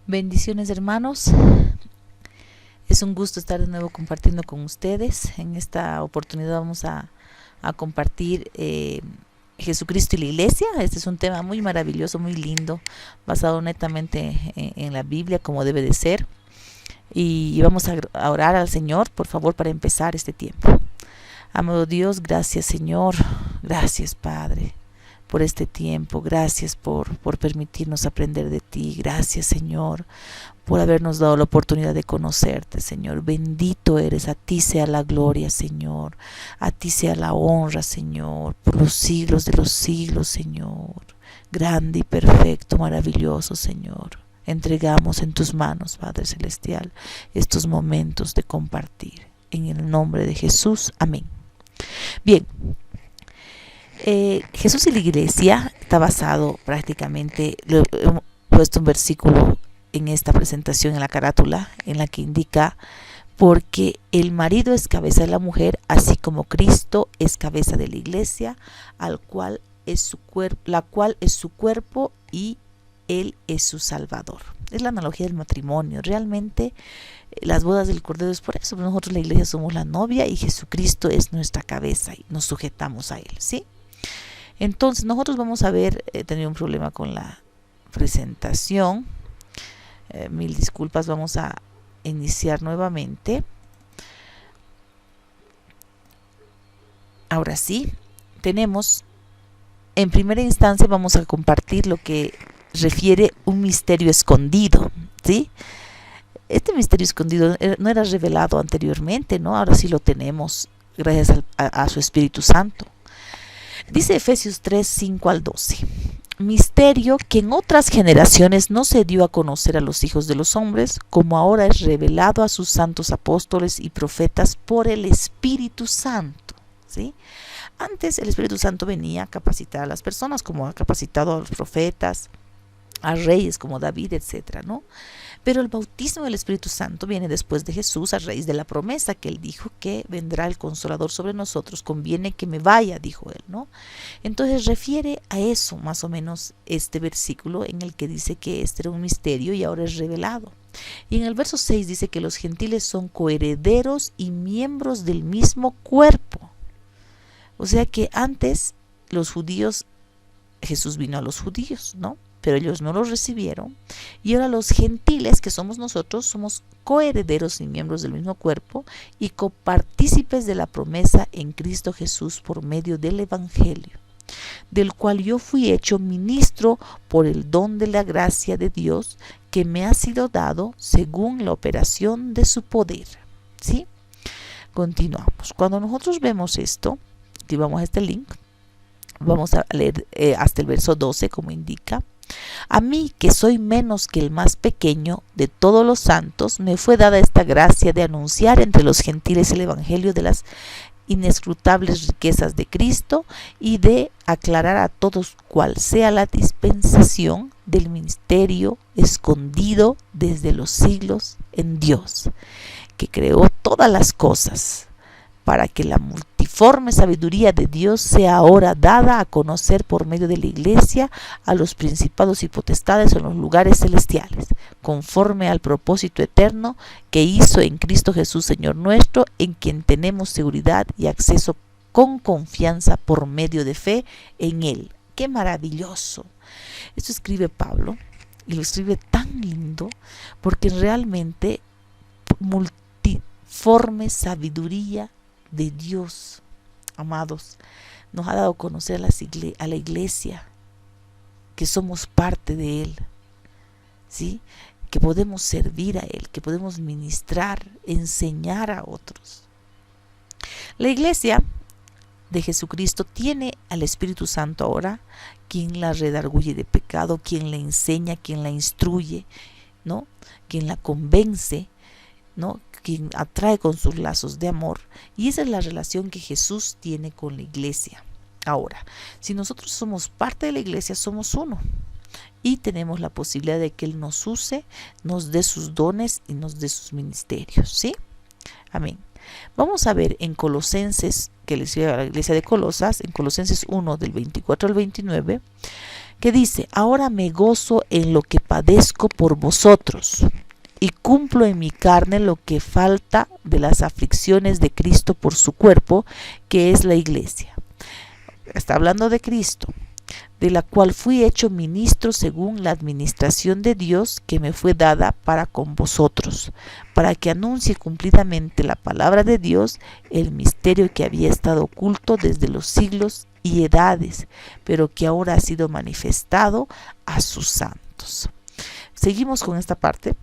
Bendiciones, hermanos. Es un gusto estar de nuevo compartiendo con ustedes. En esta oportunidad vamos a compartir Jesucristo y la Iglesia. Este es un tema muy maravilloso, muy lindo, basado netamente en la Biblia, como debe de ser. Y vamos a orar al Señor, por favor, para empezar este tiempo. Amado Dios, gracias, Señor. Gracias, Padre, por este tiempo. Gracias por permitirnos aprender de ti. Gracias, Señor, por habernos dado la oportunidad de conocerte, Señor. Bendito eres, a ti sea la gloria, Señor. A ti sea la honra, Señor, por los siglos de los siglos, Señor. Grande y perfecto, maravilloso, Señor. Entregamos en tus manos, Padre Celestial, estos momentos de compartir. En el nombre de Jesús, amén. Bien, Jesús y la Iglesia está basado prácticamente, lo he puesto un versículo en esta presentación en la carátula, en la que indica: porque el marido es cabeza de la mujer, así como Cristo es cabeza de la Iglesia, al cual es su cuerpo, la cual es su cuerpo, y él es su Salvador. Es la analogía del matrimonio. Realmente las bodas del Cordero es por eso. Nosotros, la Iglesia, somos la novia y Jesucristo es nuestra cabeza y nos sujetamos a él, ¿sí? Entonces nosotros vamos a ver, he tenido un problema con la presentación, mil disculpas. Vamos a iniciar nuevamente. Ahora sí, tenemos, en primera instancia vamos a compartir lo que refiere un misterio escondido, ¿sí? Este misterio escondido no era revelado anteriormente, ¿no? Ahora sí lo tenemos gracias a su Espíritu Santo. Dice Efesios 3, 5 al 12. Misterio que en otras generaciones no se dio a conocer a los hijos de los hombres, como ahora es revelado a sus santos apóstoles y profetas por el Espíritu Santo, ¿sí? Antes el Espíritu Santo venía a capacitar a las personas, como ha capacitado a los profetas, a reyes como David, etcétera, ¿no? Pero el bautismo del Espíritu Santo viene después de Jesús, a raíz de la promesa que él dijo que vendrá el Consolador sobre nosotros. Conviene que me vaya, dijo él, ¿no? Entonces refiere a eso más o menos este versículo, en el que dice que este era un misterio y ahora es revelado. Y en el verso 6 dice que los gentiles son coherederos y miembros del mismo cuerpo. O sea que antes los judíos, Jesús vino a los judíos, ¿no? Pero ellos no los recibieron, y ahora los gentiles, que somos nosotros, somos coherederos y miembros del mismo cuerpo y copartícipes de la promesa en Cristo Jesús por medio del Evangelio, del cual yo fui hecho ministro por el don de la gracia de Dios que me ha sido dado según la operación de su poder, ¿sí? Continuamos. Cuando nosotros vemos esto, activamos este link, vamos a leer hasta el verso 12, como indica: a mí, que soy menos que el más pequeño de todos los santos, me fue dada esta gracia de anunciar entre los gentiles el evangelio de las inescrutables riquezas de Cristo, y de aclarar a todos cuál sea la dispensación del misterio escondido desde los siglos en Dios, que creó todas las cosas, para que la multiforme sabiduría de Dios sea ahora dada a conocer por medio de la Iglesia a los principados y potestades en los lugares celestiales, conforme al propósito eterno que hizo en Cristo Jesús, Señor nuestro, en quien tenemos seguridad y acceso con confianza por medio de fe en Él. ¡Qué maravilloso! Esto escribe Pablo, y lo escribe tan lindo, porque realmente multiforme sabiduría de Dios, amados, nos ha dado a conocer a la Iglesia, que somos parte de Él, ¿sí? Que podemos servir a Él, que podemos ministrar, enseñar a otros. La Iglesia de Jesucristo tiene al Espíritu Santo ahora, quien la redarguye de pecado, quien la enseña, quien la instruye, ¿no? Quien la convence, ¿no? Quien atrae con sus lazos de amor, y esa es la relación que Jesús tiene con la Iglesia. Ahora, si nosotros somos parte de la Iglesia, somos uno, y tenemos la posibilidad de que Él nos use, nos dé sus dones y nos dé sus ministerios, ¿sí? Amén. Vamos a ver en Colosenses, que le escribe a la iglesia de Colosas, en Colosenses 1 del 24 al 29, que dice: ahora me gozo en lo que padezco por vosotros y cumplo en mi carne lo que falta de las aflicciones de Cristo por su cuerpo, que es la iglesia. Está hablando de Cristo, de la cual fui hecho ministro según la administración de Dios que me fue dada para con vosotros, para que anuncie cumplidamente la palabra de Dios, el misterio que había estado oculto desde los siglos y edades, pero que ahora ha sido manifestado a sus santos. Seguimos con esta parte.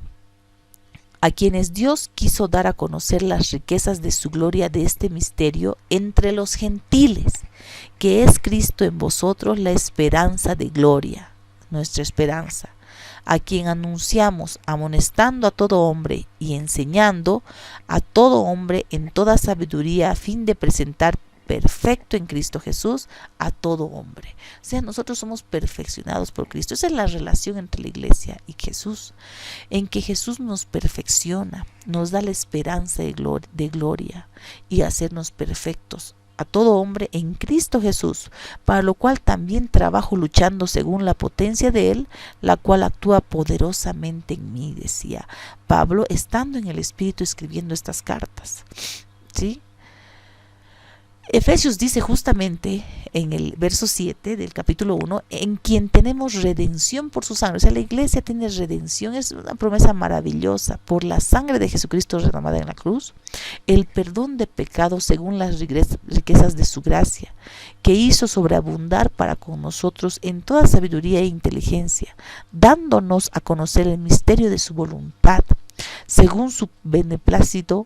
A quienes Dios quiso dar a conocer las riquezas de su gloria de este misterio entre los gentiles, que es Cristo en vosotros, la esperanza de gloria, nuestra esperanza, a quien anunciamos amonestando a todo hombre y enseñando a todo hombre en toda sabiduría, a fin de presentar perfecto en Cristo Jesús a todo hombre. O sea, nosotros somos perfeccionados por Cristo. Esa es la relación entre la iglesia y Jesús, en que Jesús nos perfecciona, nos da la esperanza de gloria y hacernos perfectos a todo hombre en Cristo Jesús, para lo cual también trabajo luchando según la potencia de Él, la cual actúa poderosamente en mí, decía Pablo, estando en el Espíritu escribiendo estas cartas. ¿Sí? Efesios dice justamente en el verso 7 del capítulo 1, en quien tenemos redención por su sangre. O sea, la iglesia tiene redención, es una promesa maravillosa, por la sangre de Jesucristo derramada en la cruz, el perdón de pecados según las riquezas de su gracia, que hizo sobreabundar para con nosotros en toda sabiduría e inteligencia, dándonos a conocer el misterio de su voluntad, según su beneplácito,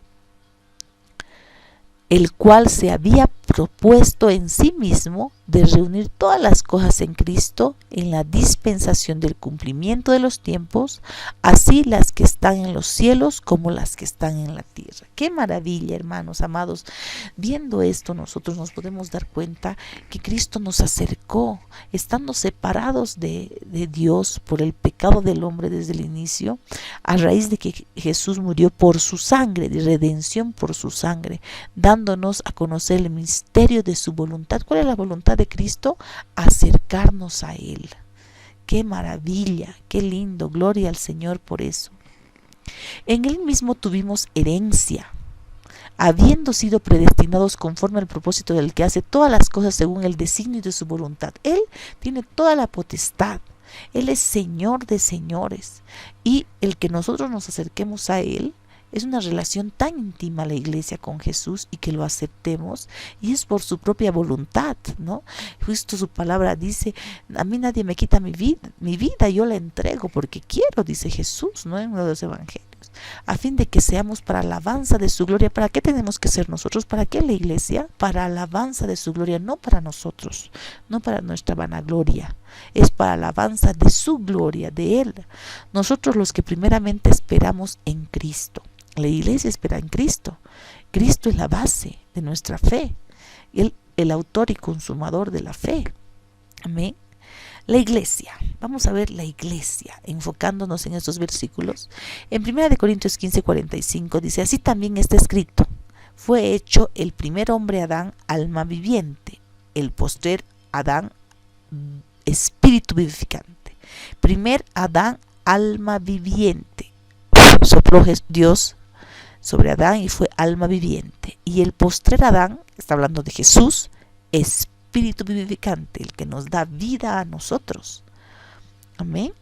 el cual se había propuesto en sí mismo de reunir todas las cosas en Cristo en la dispensación del cumplimiento de los tiempos, así las que están en los cielos como las que están en la tierra. ¡Qué maravilla, hermanos amados! Viendo esto, nosotros nos podemos dar cuenta que Cristo nos acercó, estando separados de Dios por el pecado del hombre desde el inicio, a raíz de que Jesús murió por su sangre, de redención por su sangre, dándonos a conocer el misterio de su voluntad. ¿Cuál es la voluntad de Cristo? Acercarnos a Él. ¡Qué maravilla! ¡Qué lindo! Gloria al Señor por eso. En Él mismo tuvimos herencia, habiendo sido predestinados conforme al propósito del que hace todas las cosas según el designio de su voluntad. Él tiene toda la potestad. Él es Señor de señores. Y el que nosotros nos acerquemos a Él es una relación tan íntima la iglesia con Jesús, y que lo aceptemos, y es por su propia voluntad, ¿no? Justo su palabra dice: a mí nadie me quita mi vida yo la entrego porque quiero, dice Jesús, ¿no? En uno de los evangelios, a fin de que seamos para alabanza de su gloria. ¿Para qué tenemos que ser nosotros? ¿Para qué la iglesia? Para alabanza de su gloria, no para nosotros, no para nuestra vanagloria, es para alabanza de su gloria, de Él. Nosotros los que primeramente esperamos en Cristo. La iglesia espera en Cristo. Cristo es la base de nuestra fe, el autor y consumador de la fe. Amén. La iglesia, vamos a ver la iglesia, enfocándonos en estos versículos. En 1 Corintios 15:45 dice: así también está escrito: fue hecho el primer hombre Adán alma viviente, el postrer Adán espíritu vivificante. Primer Adán alma viviente, sopló Dios sobre Adán y fue alma viviente. Y el postrer Adán, está hablando de Jesús, espíritu vivificante, el que nos da vida a nosotros. Amén.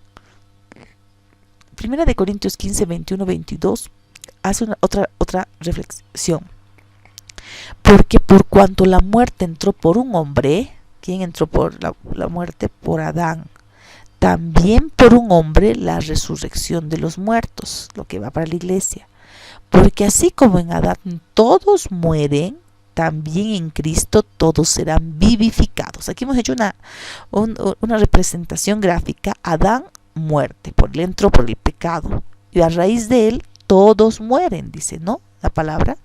Primera de Corintios 15, 21, 22 hace otra reflexión. Porque por cuanto la muerte entró por un hombre, ¿quién entró por la muerte? Por Adán. También por un hombre la resurrección de los muertos, lo que va para la iglesia. Porque así como en Adán todos mueren, también en Cristo todos serán vivificados. Aquí hemos hecho una representación gráfica. Adán, muerte, por él entró por el pecado, y a raíz de él todos mueren, dice, ¿no? La palabra.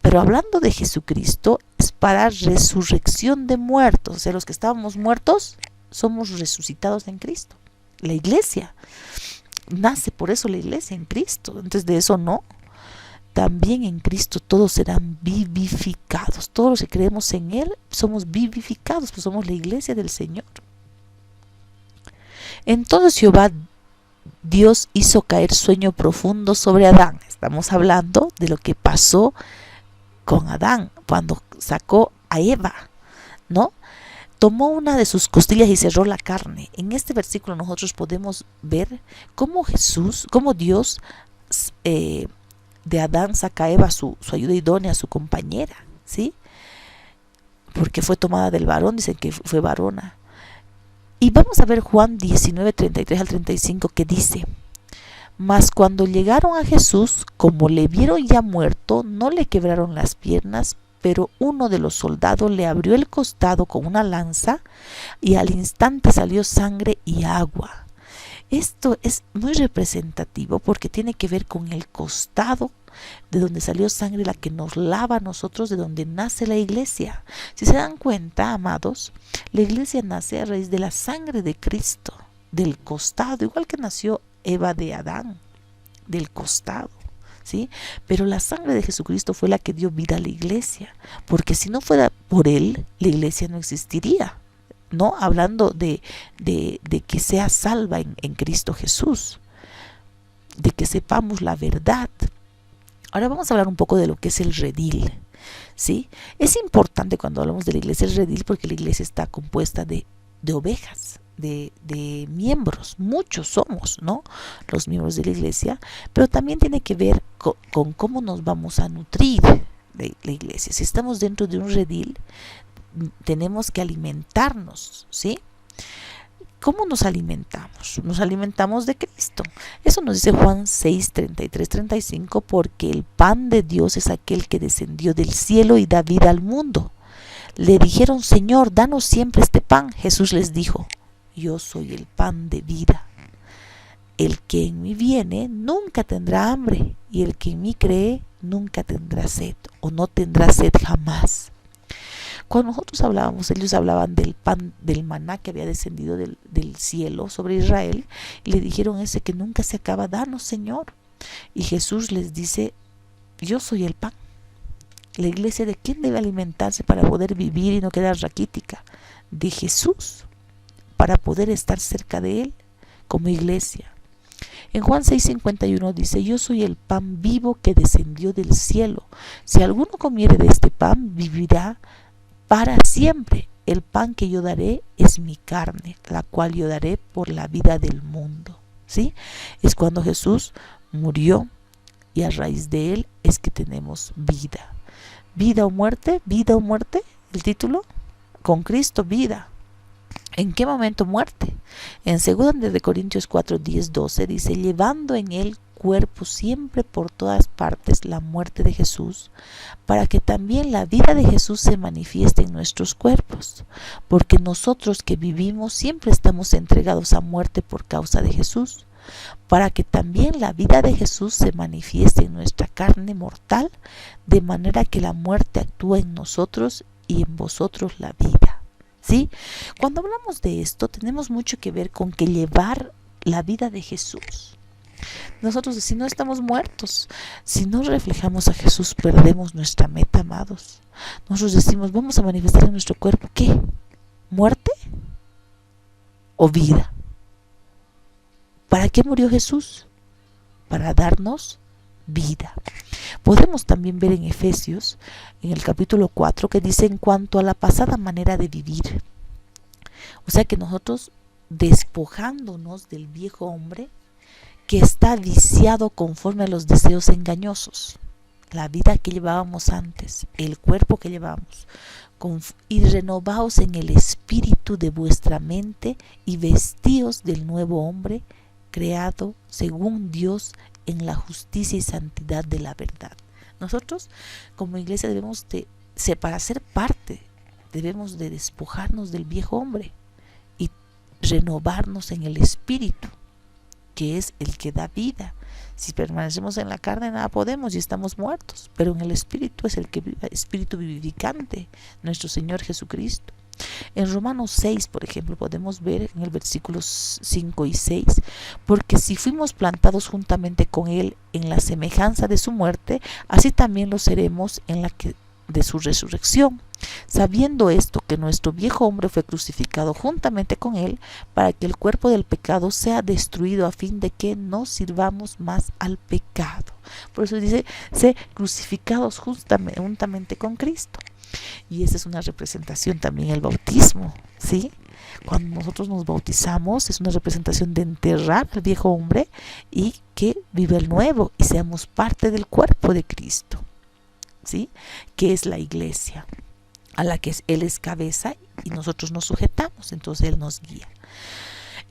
Pero hablando de Jesucristo, es para resurrección de muertos. O sea, los que estábamos muertos somos resucitados en Cristo. La iglesia nace, por eso la iglesia en Cristo. Antes de eso no. También en Cristo todos serán vivificados. Todos los que creemos en Él somos vivificados, pues somos la iglesia del Señor. Entonces Jehová Dios hizo caer sueño profundo sobre Adán. Estamos hablando de lo que pasó con Adán cuando sacó a Eva, ¿no? Tomó una de sus costillas y cerró la carne. En este versículo nosotros podemos ver cómo Dios de Adán saca a Eva, su ayuda idónea, su compañera, ¿sí? Porque fue tomada del varón, dicen que fue varona. Y vamos a ver Juan 19, 33 al 35, que dice: mas cuando llegaron a Jesús, como le vieron ya muerto, no le quebraron las piernas, pero uno de los soldados le abrió el costado con una lanza, y al instante salió sangre y agua. Esto es muy representativo porque tiene que ver con el costado de donde salió sangre, la que nos lava a nosotros, de donde nace la iglesia. Si se dan cuenta, amados, la iglesia nace a raíz de la sangre de Cristo, del costado, igual que nació Eva de Adán, del costado, ¿sí? Pero la sangre de Jesucristo fue la que dio vida a la iglesia, porque si no fuera por él, la iglesia no existiría, ¿no? Hablando de que sea salva en Cristo Jesús, de que sepamos la verdad. Ahora vamos a hablar un poco de lo que es el redil, ¿sí? Es importante cuando hablamos de la iglesia el redil, porque la iglesia está compuesta de ovejas, de miembros. Muchos somos, ¿no?, los miembros de la iglesia, pero también tiene que ver con cómo nos vamos a nutrir de la iglesia. Si estamos dentro de un redil, tenemos que alimentarnos, ¿sí? ¿Cómo nos alimentamos? Nos alimentamos de Cristo. Eso nos dice Juan 6, 33, 35, porque el pan de Dios es aquel que descendió del cielo y da vida al mundo. Le dijeron: Señor, danos siempre este pan. Jesús les dijo: yo soy el pan de vida. El que en mí viene nunca tendrá hambre, y el que en mí cree nunca tendrá sed, o no tendrá sed jamás. Cuando nosotros hablábamos, ellos hablaban del pan, del maná que había descendido del cielo sobre Israel, y le dijeron: ese que nunca se acaba, danos, Señor. Y Jesús les dice: yo soy el pan. La iglesia, ¿de quién debe alimentarse para poder vivir y no quedar raquítica? De Jesús, para poder estar cerca de él como iglesia. En Juan 6:51 dice: yo soy el pan vivo que descendió del cielo. Si alguno comiere de este pan, vivirá para siempre. El pan que yo daré es mi carne, la cual yo daré por la vida del mundo. ¿Sí? Es cuando Jesús murió, y a raíz de él es que tenemos vida. Vida o muerte, el título, con Cristo vida. ¿En qué momento muerte? En 2 de Corintios 4, 10, 12 dice: llevando en el cuerpo siempre por todas partes la muerte de Jesús, para que también la vida de Jesús se manifieste en nuestros cuerpos, porque nosotros que vivimos siempre estamos entregados a muerte por causa de Jesús, para que también la vida de Jesús se manifieste en nuestra carne mortal, de manera que la muerte actúa en nosotros y en vosotros la vida. ¿Sí? Cuando hablamos de esto, tenemos mucho que ver con que llevar la vida de Jesús. Nosotros, si no estamos muertos, si no reflejamos a Jesús, perdemos nuestra meta, amados. Nosotros decimos: vamos a manifestar en nuestro cuerpo, ¿qué? ¿Muerte o vida? ¿Para qué murió Jesús? Para darnos vida. Podemos también ver en Efesios, en el capítulo 4, que dice: en cuanto a la pasada manera de vivir. O sea que nosotros, despojándonos del viejo hombre que está viciado conforme a los deseos engañosos, la vida que llevábamos antes, el cuerpo que llevamos, y renovaos en el espíritu de vuestra mente, y vestíos del nuevo hombre, creado según Dios en la justicia y santidad de la verdad. Nosotros como iglesia debemos para ser parte, debemos de despojarnos del viejo hombre y renovarnos en el espíritu, que es el que da vida. Si permanecemos en la carne, nada podemos y estamos muertos, pero en el espíritu es el que vive, espíritu vivificante, nuestro Señor Jesucristo. En Romanos 6, por ejemplo, podemos ver en el versículos 5 y 6: porque si fuimos plantados juntamente con él en la semejanza de su muerte, así también lo seremos en de su resurrección, sabiendo esto, que nuestro viejo hombre fue crucificado juntamente con él, para que el cuerpo del pecado sea destruido, a fin de que no sirvamos más al pecado. Por eso dice, sé crucificados juntamente con Cristo. Y esa es una representación también el bautismo, ¿sí? Cuando nosotros nos bautizamos es una representación de enterrar al viejo hombre y que vive el nuevo y seamos parte del cuerpo de Cristo, ¿sí? Que es la iglesia, a la que Él es cabeza y nosotros nos sujetamos, entonces Él nos guía.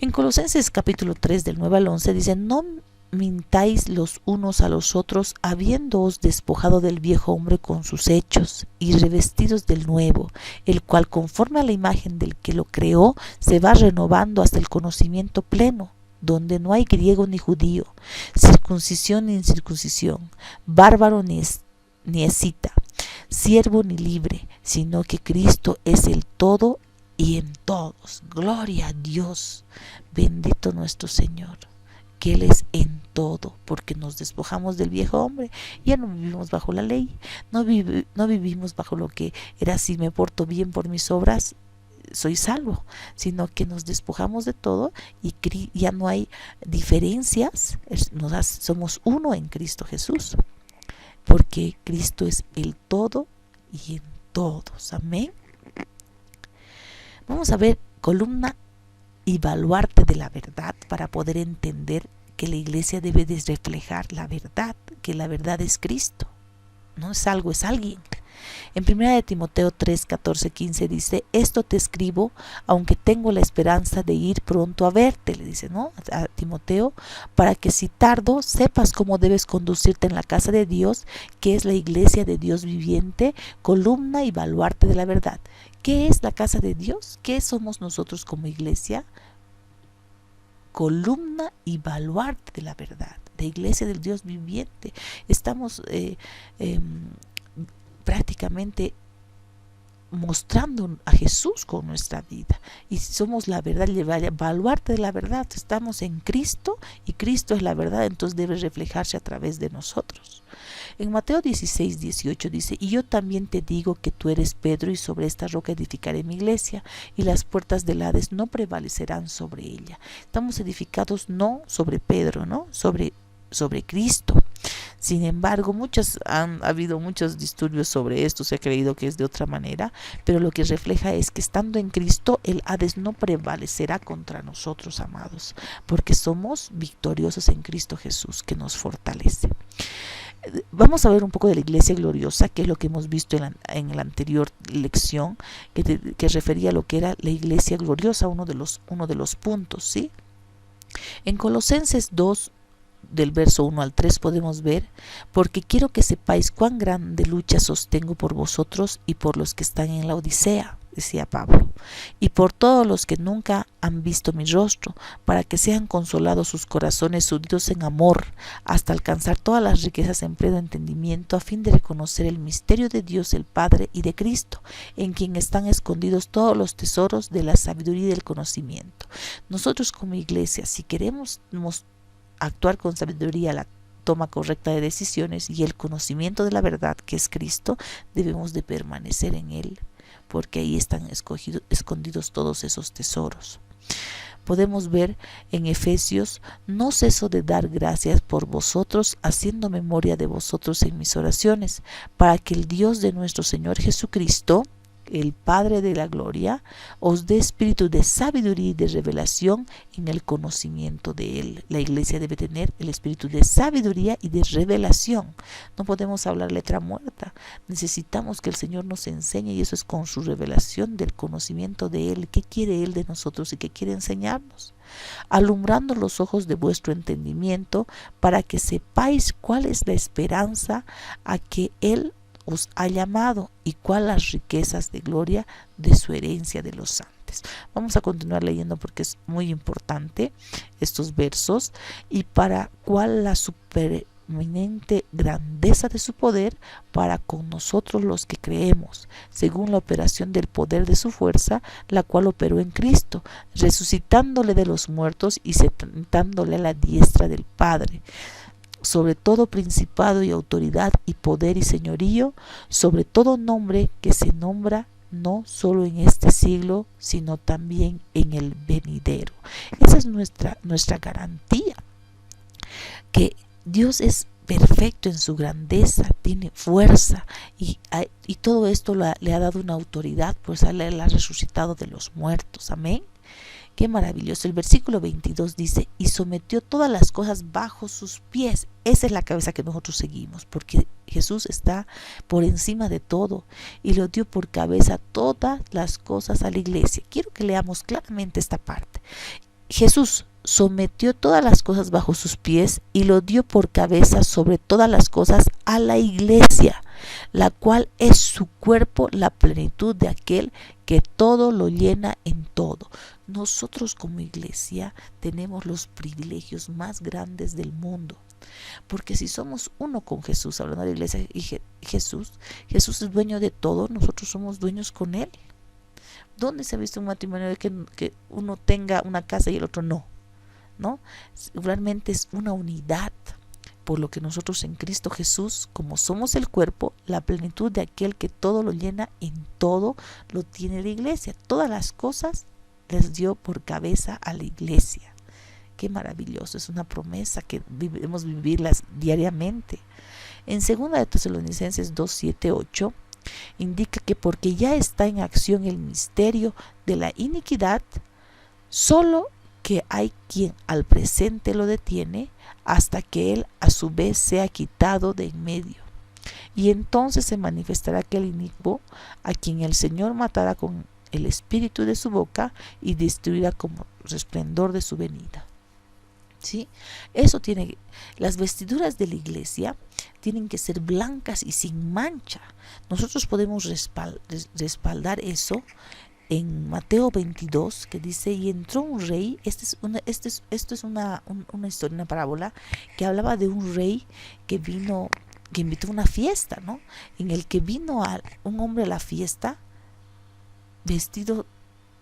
En Colosenses capítulo 3 del 9 al 11 dice, no mintáis los unos a los otros, habiéndoos despojado del viejo hombre con sus hechos y revestidos del nuevo, el cual conforme a la imagen del que lo creó se va renovando hasta el conocimiento pleno, donde no hay griego ni judío, circuncisión ni incircuncisión, bárbaro ni escita, siervo ni libre, sino que Cristo es el todo y en todos. Gloria a Dios, bendito nuestro Señor, que Él es en todo, porque nos despojamos del viejo hombre. Ya no vivimos bajo la ley, no vivimos bajo lo que era, si me porto bien por mis obras soy salvo, sino que nos despojamos de todo y ya no hay diferencias, somos uno en Cristo Jesús, porque Cristo es el todo y en todos. Amén. Vamos a ver columna y baluarte de la verdad, para poder entender que la iglesia debe de reflejar la verdad, que la verdad es Cristo, no es algo, es alguien. En 1 de Timoteo 3, 14, 15 dice, esto te escribo, aunque tengo la esperanza de ir pronto a verte, le dice, ¿no?, a Timoteo, para que si tardo sepas cómo debes conducirte en la casa de Dios, que es la iglesia de Dios viviente, columna y baluarte de la verdad. ¿Qué es la casa de Dios? ¿Qué somos nosotros como iglesia? Columna y baluarte de la verdad, de iglesia del Dios viviente. Estamos prácticamente mostrando a Jesús con nuestra vida, y somos la verdad, el baluarte de la verdad. Estamos en Cristo y Cristo es la verdad, entonces debe reflejarse a través de nosotros. En Mateo 16, 18 dice, y yo también te digo que tú eres Pedro, y sobre esta roca edificaré mi iglesia, y las puertas del Hades no prevalecerán sobre ella. Estamos edificados no sobre Pedro, ¿no?, sobre Cristo. Sin embargo, ha habido muchos disturbios sobre esto, se ha creído que es de otra manera, pero lo que refleja es que estando en Cristo, el Hades no prevalecerá contra nosotros, amados, porque somos victoriosos en Cristo Jesús, que nos fortalece. Vamos a ver un poco de la iglesia gloriosa, que es lo que hemos visto en la anterior lección, que refería a lo que era la iglesia gloriosa, uno de los puntos, ¿sí? En Colosenses 2, del verso 1 al 3 podemos ver, porque quiero que sepáis cuán grande lucha sostengo por vosotros y por los que están en la Odisea, decía Pablo, y por todos los que nunca han visto mi rostro, para que sean consolados sus corazones unidos en amor, hasta alcanzar todas las riquezas en pleno entendimiento, a fin de reconocer el misterio de Dios el Padre y de Cristo, en quien están escondidos todos los tesoros de la sabiduría y del conocimiento. Nosotros como iglesia, si queremos actuar con sabiduría, la toma correcta de decisiones y el conocimiento de la verdad, que es Cristo, debemos de permanecer en Él, porque ahí están escondidos todos esos tesoros. Podemos ver en Efesios, no ceso de dar gracias por vosotros, haciendo memoria de vosotros en mis oraciones, para que el Dios de nuestro Señor Jesucristo, el Padre de la gloria, os dé espíritu de sabiduría y de revelación en el conocimiento de Él. La iglesia debe tener el espíritu de sabiduría y de revelación. No podemos hablar letra muerta. Necesitamos que el Señor nos enseñe, y eso es con su revelación del conocimiento de Él. ¿Qué quiere Él de nosotros y qué quiere enseñarnos? Alumbrando los ojos de vuestro entendimiento, para que sepáis cuál es la esperanza a que Él os ha llamado y cuál las riquezas de gloria de su herencia de los santos. Vamos a continuar leyendo porque es muy importante estos versos. Y para cuál la supereminente grandeza de su poder para con nosotros los que creemos, según la operación del poder de su fuerza, la cual operó en Cristo, resucitándole de los muertos y sentándole a la diestra del Padre. sobre todo principado y autoridad y poder y señorío, sobre todo nombre que se nombra no solo en este siglo, sino también en el venidero. Esa es nuestra garantía, que Dios es perfecto en su grandeza, tiene fuerza y todo esto le ha dado una autoridad, pues Él ha resucitado de los muertos. Amén. Qué maravilloso. El versículo 22 dice, y sometió todas las cosas bajo sus pies. Esa es la cabeza que nosotros seguimos, porque Jesús está por encima de todo y lo dio por cabeza todas las cosas a la iglesia. Quiero que leamos claramente esta parte. Jesús sometió todas las cosas bajo sus pies y lo dio por cabeza sobre todas las cosas a la iglesia, la cual es su cuerpo, la plenitud de aquel que todo lo llena en todo. Nosotros como iglesia tenemos los privilegios más grandes del mundo, porque si somos uno con Jesús, hablando de la iglesia y Jesús es dueño de todo, nosotros somos dueños con Él. ¿Dónde se ha visto un matrimonio de que uno tenga una casa y el otro no? ¿No? Realmente es una unidad, por lo que nosotros en Cristo Jesús, como somos el cuerpo, la plenitud de aquel que todo lo llena en todo, lo tiene la iglesia. Todas las cosas les dio por cabeza a la iglesia. Qué maravilloso, es una promesa que debemos vivirlas diariamente. En 2 de Tesalonicenses 2, 7, 8 indica que porque ya está en acción el misterio de la iniquidad, solo que hay quien al presente lo detiene hasta que él a su vez sea quitado de en medio. Y entonces se manifestará aquel inicuo a quien el Señor matará con el espíritu de su boca y destruirá como resplandor de su venida. ¿Sí? Eso tiene, las vestiduras de la iglesia tienen que ser blancas y sin mancha. Nosotros podemos respaldar eso en Mateo 22, que dice, y entró un rey. Esto es una historia, una parábola que hablaba de un rey que invitó a una fiesta, ¿no? En el que vino un hombre a la fiesta vestido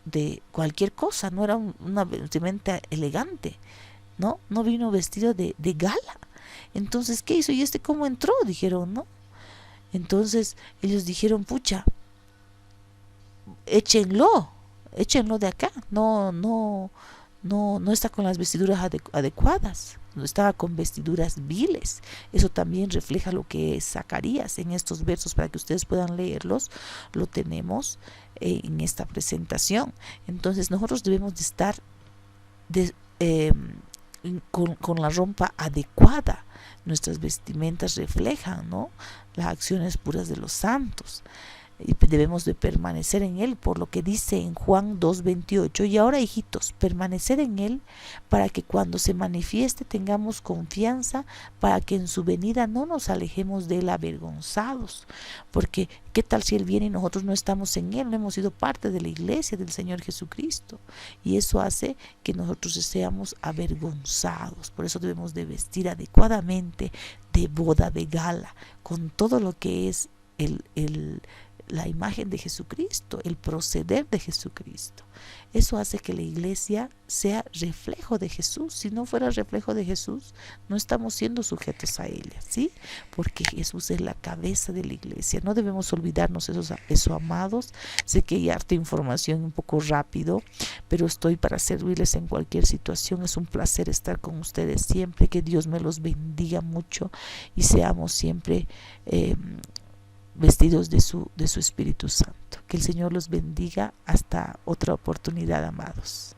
de cualquier cosa, no era una vestimenta elegante, no vino vestido de gala. Entonces, ¿qué hizo? ¿Y cómo entró? Dijeron, ¿no? Entonces ellos dijeron, pucha, échenlo de acá, no está con las vestiduras adecuadas, no estaba con vestiduras viles. Eso también refleja lo que es Zacarías en estos versos, para que ustedes puedan leerlos. Lo tenemos en esta presentación. Entonces nosotros debemos de estar con la ropa adecuada. Nuestras vestimentas reflejan, ¿no?, las acciones puras de los santos, y debemos de permanecer en él, por lo que dice en Juan 2:28, y ahora, hijitos, permanecer en él, para que cuando se manifieste tengamos confianza, para que en su venida no nos alejemos de él avergonzados. Porque ¿qué tal si él viene y nosotros no estamos en él? No hemos sido parte de la iglesia del Señor Jesucristo, y eso hace que nosotros seamos avergonzados. Por eso debemos de vestir adecuadamente, de boda, de gala, con todo lo que es la imagen de Jesucristo, el proceder de Jesucristo. Eso hace que la iglesia sea reflejo de Jesús. Si no fuera reflejo de Jesús, no estamos siendo sujetos a ella, ¿sí? Porque Jesús es la cabeza de la iglesia. No debemos olvidarnos eso, amados. Sé que hay harta información, un poco rápido, pero estoy para servirles en cualquier situación. Es un placer estar con ustedes siempre. Que Dios me los bendiga mucho y seamos siempre vestidos de su Espíritu Santo. Que el Señor los bendiga. Hasta otra oportunidad, amados.